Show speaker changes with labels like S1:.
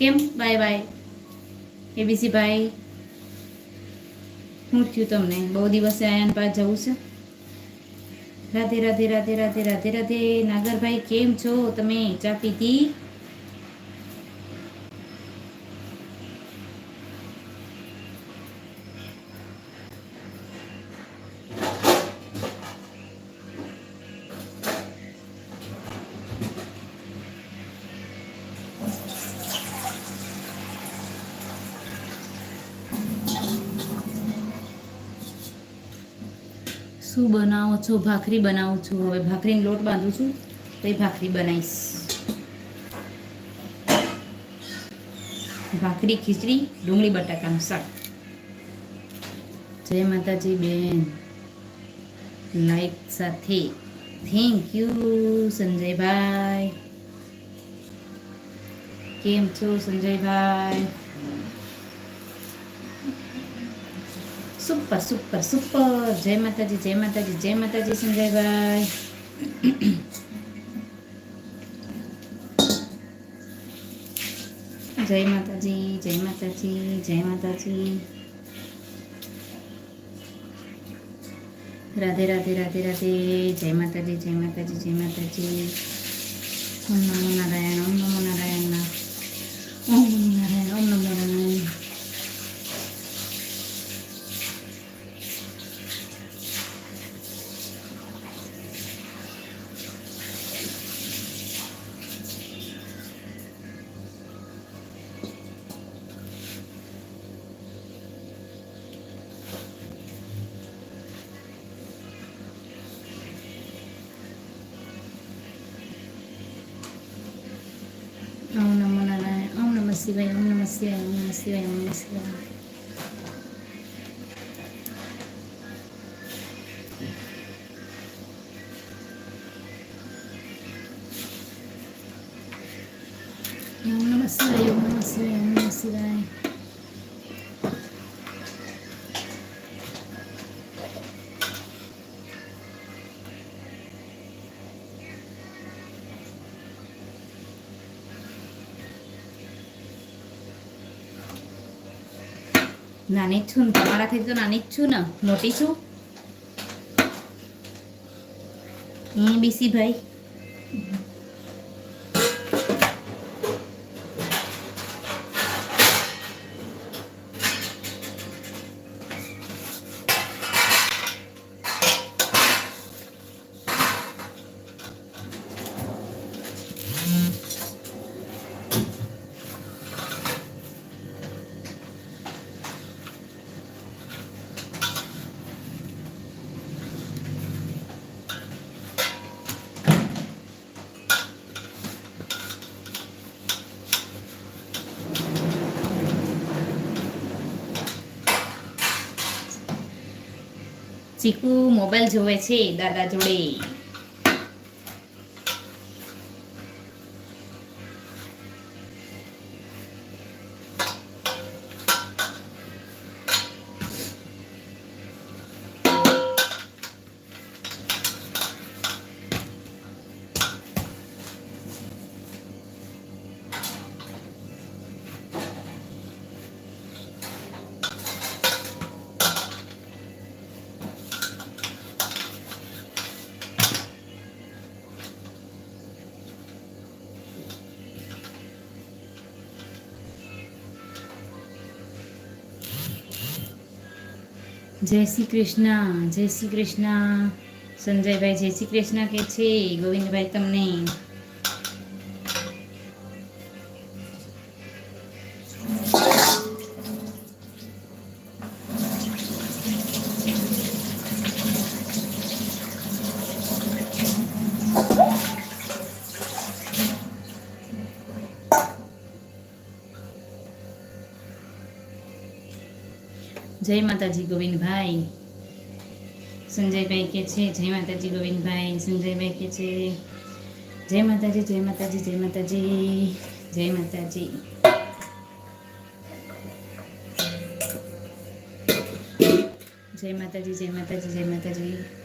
S1: કેમ bye bye ABC ભાઈ, શું થયું તમને? બહુ દિવસે આયાન પાસ જવું છે. રાધે રાધે રાધે રાધે રાધે રાધે. નાગરભાઈ કેમ છો તમે? ચા પીધી? શું બનાવો છો? ભાખરી બનાવું છું. હવે ભાખરીનો લોટ બાંધું છું તો એ ભાખરી બનાવીશ. ભાખરી, ખીચડી, ડુંગળી બટાકાનું શાક. જય માતાજી બેન, લાઈક સાથે થેન્ક યુ. સંજયભાઈ કેમ છો? સંજયભાઈ સુપર સુપર સુપર. જય માતાજી જય માતાજી જય માતાજી. સંજયભાઈ જય માતાજી જય માતાજી જય માતાજી. રાધે રાધે રાધે રાધે. જય માતાજી જય માતાજી જય માતાજી. ઓમ નમો નારાયણ ઓમ નમો નારાયણ ઓમ નમો નારાયણ ઓમ નમો નારાયણ. ઓમ નમો નારાયણ ઓમ નમઃ શિવાય ઓમ નમઃ શિવાય ઓમ નમઃ શિવાય ઓમ નમઃ શિવાય. ઓમ નમઃ શિવાય ઓમ નમઃ શિવાય ઓમ નમઃ શિવાય. નાની જ છું ને, તમારાથી તો નાની જ છું ને, મોટી છું. બીસી ભાઈ ચીકુ મોબાઈલ જોવે છે દાદા જોડે. જય શ્રી કૃષ્ણ જય શ્રી કૃષ્ણ. સંજયભાઈ જય શ્રી કૃષ્ણ કે છે. ગોવિંદભાઈ તમને જય માતાજી ગોવિંદભાઈ. સંજયભાઈ કે છે જય માતાજી ગોવિંદભાઈ. સંજયભાઈ કે છે જય માતાજી જય માતાજી જય માતાજી જય માતાજી. જય માતાજી જય માતાજી જય માતાજી.